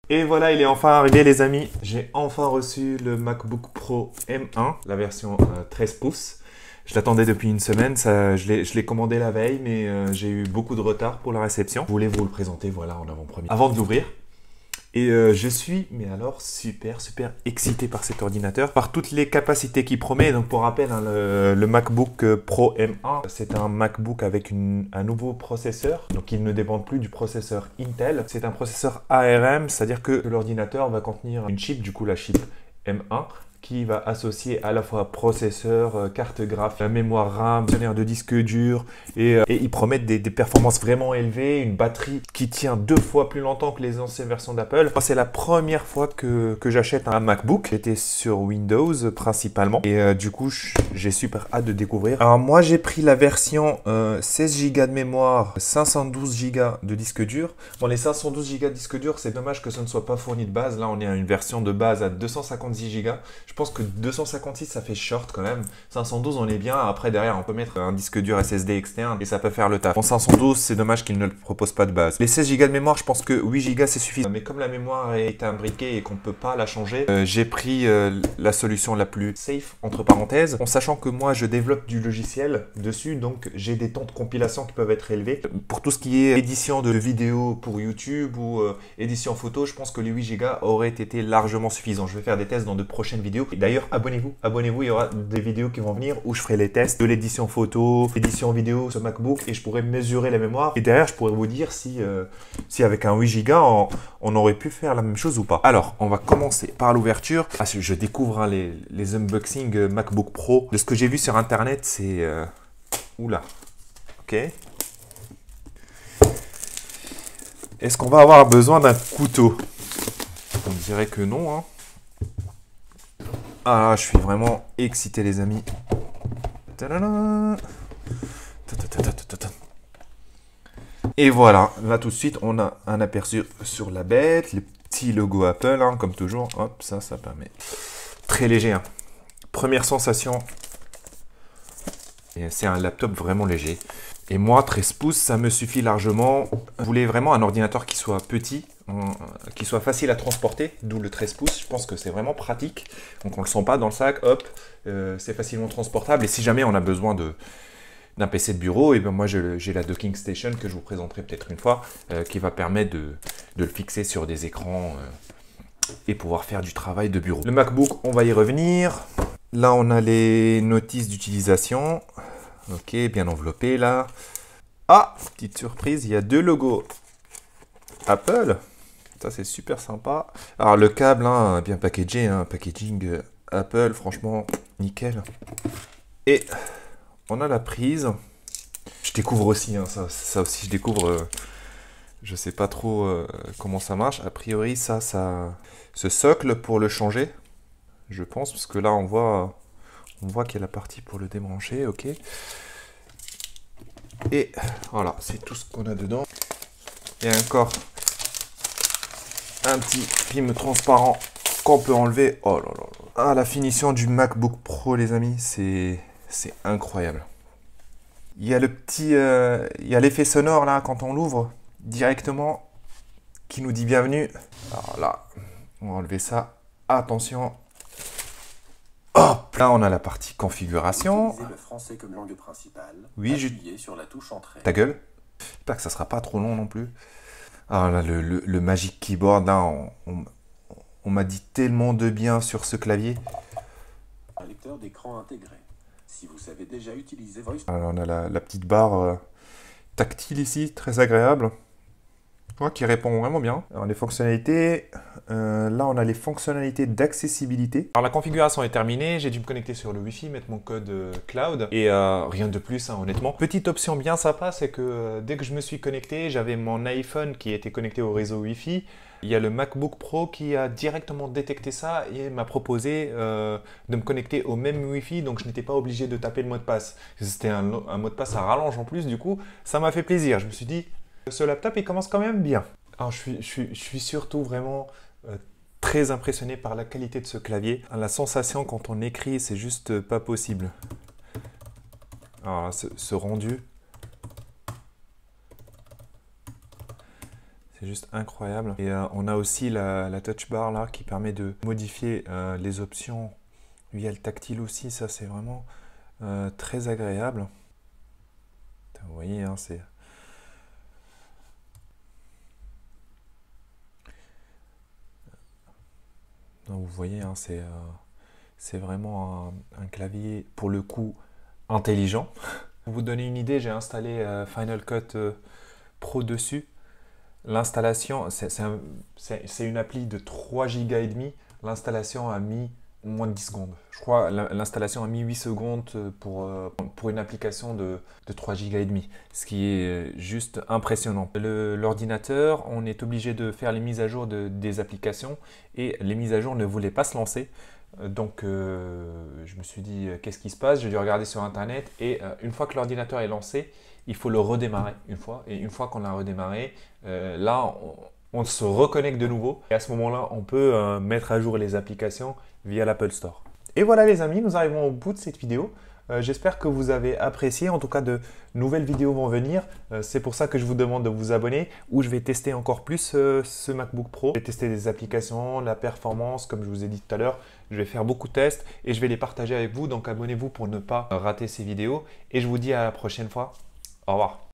Et voilà, il est enfin arrivé les amis. J'ai enfin reçu le MacBook Pro M1, la version 13 pouces. Je l'attendais depuis une semaine, je l'ai commandé la veille, mais j'ai eu beaucoup de retard pour la réception. Je voulais vous le présenter, voilà, en avant-première. Avant de l'ouvrir. Et je suis, mais alors, super excité par cet ordinateur, par toutes les capacités qu'il promet. Donc pour rappel, hein, le MacBook Pro M1, c'est un MacBook avec un nouveau processeur. Donc il ne dépend plus du processeur Intel. C'est un processeur ARM, c'est-à-dire que l'ordinateur va contenir une chip, du coup la chip M1, qui va associer à la fois processeur, carte graphique, mémoire RAM, gestionnaire de disque dur et ils promettent des performances vraiment élevées, une batterie qui tient 2 fois plus longtemps que les anciennes versions d'Apple. Moi, c'est la première fois que j'achète un MacBook. J'étais sur Windows principalement et du coup, j'ai super hâte de découvrir. Alors moi, j'ai pris la version 16 Go de mémoire, 512 Go de disque dur. Bon, les 512 Go de disque dur, c'est dommage que ce ne soit pas fourni de base. Là, on est à une version de base à 256 Go. Je pense que 256 ça fait short quand même. 512 on est bien. Après derrière on peut mettre un disque dur SSD externe et ça peut faire le taf. Bon 512 c'est dommage qu'il ne le propose pas de base. Les 16 Go de mémoire je pense que 8 Go c'est suffisant. Mais comme la mémoire est imbriquée et qu'on ne peut pas la changer, j'ai pris la solution la plus safe entre parenthèses. En sachant que moi je développe du logiciel dessus donc j'ai des temps de compilation qui peuvent être élevés. Pour tout ce qui est édition de vidéos pour YouTube ou édition photo je pense que les 8 Go auraient été largement suffisants. Je vais faire des tests dans de prochaines vidéos. Et d'ailleurs, abonnez-vous, il y aura des vidéos qui vont venir où je ferai les tests de l'édition photo, l'édition vidéo sur MacBook et je pourrai mesurer la mémoire. Et derrière, je pourrais vous dire si avec un 8 Go, on aurait pu faire la même chose ou pas. Alors, on va commencer par l'ouverture. Ah, je découvre hein, les unboxings MacBook Pro. De ce que j'ai vu sur Internet, c'est... Oula, ok. Est-ce qu'on va avoir besoin d'un couteau? On dirait que non, hein. Ah, je suis vraiment excité, les amis. Et voilà, là tout de suite, on a un aperçu sur la bête, les petits logos Apple, hein, comme toujours. Hop, ça permet. Très léger. Hein. Première sensation, c'est un laptop vraiment léger. Et moi, 13 pouces, ça me suffit largement. Je voulais vraiment un ordinateur qui soit petit, qui soit facile à transporter, d'où le 13 pouces. Je pense que c'est vraiment pratique. Donc on ne le sent pas dans le sac, hop, c'est facilement transportable. Et si jamais on a besoin d'un PC de bureau, et ben moi j'ai la docking station que je vous présenterai peut-être une fois, qui va permettre de le fixer sur des écrans et pouvoir faire du travail de bureau. Le MacBook, on va y revenir. Là, on a les notices d'utilisation. Ok, bien enveloppé là. Ah, petite surprise, il y a 2 logos Apple. Ça, c'est super sympa. Alors, le câble, hein, bien packagé, hein, packaging Apple, franchement, nickel. Et on a la prise. Je découvre aussi, hein, ça aussi, je découvre. Je sais pas trop comment ça marche. A priori, ce socle pour le changer, je pense, parce que là, on voit qu'il y a la partie pour le débrancher, ok. Et voilà, c'est tout ce qu'on a dedans. Il y a encore un petit film transparent qu'on peut enlever. Oh là là là. Ah, la finition du MacBook Pro, les amis, c'est incroyable. Il y a il y a l'effet sonore là quand on l'ouvre directement qui nous dit bienvenue. Alors là, on va enlever ça. Attention. Hop, là on a la partie configuration. Utilisez le français comme langue principale. Oui, appuyez sur la touche entrée. Ta gueule. J'espère que ça sera pas trop long non plus. Ah là, le Magic Keyboard, là, on m'a dit tellement de bien sur ce clavier. Un lecteur d'écran intégré. Si vous savez déjà utiliser Voice... Alors, on a la petite barre tactile ici, très agréable. Ouais, qui répond vraiment bien. Alors, les fonctionnalités, là on a les fonctionnalités d'accessibilité. Alors la configuration est terminée, j'ai dû me connecter sur le Wi-Fi, mettre mon code cloud et rien de plus hein, honnêtement. Petite option bien sympa, c'est que dès que je me suis connecté, j'avais mon iPhone qui était connecté au réseau Wi-Fi. Il y a le MacBook Pro qui a directement détecté ça et m'a proposé de me connecter au même Wi-Fi, donc je n'étais pas obligé de taper le mot de passe. C'était un mot de passe à rallonge en plus, du coup ça m'a fait plaisir. Je me suis dit, ce laptop, il commence quand même bien. Alors, je suis surtout vraiment très impressionné par la qualité de ce clavier. La sensation quand on écrit, c'est juste pas possible. Alors, ce rendu, C'est juste incroyable. Et on a aussi la touch bar là qui permet de modifier les options via le tactile aussi. Ça, c'est vraiment très agréable. Vous voyez, hein, c'est... Donc, vous voyez, hein, c'est vraiment un clavier, pour le coup, intelligent. Pour vous donner une idée, j'ai installé Final Cut Pro dessus. L'installation, c'est une appli de 3 Go et demi. L'installation a mis moins de 10 secondes. Je crois l'installation a mis 8 secondes pour une application de 3 Go et demi, ce qui est juste impressionnant. L'ordinateur, on est obligé de faire les mises à jour des applications et les mises à jour ne voulaient pas se lancer. Donc je me suis dit qu'est-ce qui se passe? J'ai dû regarder sur internet et une fois que l'ordinateur est lancé, il faut le redémarrer une fois. Et une fois qu'on l'a redémarré, là on se reconnecte de nouveau. Et à ce moment-là, on peut mettre à jour les applications via l'Apple Store. Et voilà les amis, nous arrivons au bout de cette vidéo. J'espère que vous avez apprécié. En tout cas, de nouvelles vidéos vont venir. C'est pour ça que je vous demande de vous abonner, où je vais tester encore plus ce MacBook Pro. Je vais tester des applications, la performance, comme je vous ai dit tout à l'heure. Je vais faire beaucoup de tests et je vais les partager avec vous. Donc abonnez-vous pour ne pas rater ces vidéos. Et je vous dis à la prochaine fois. Au revoir.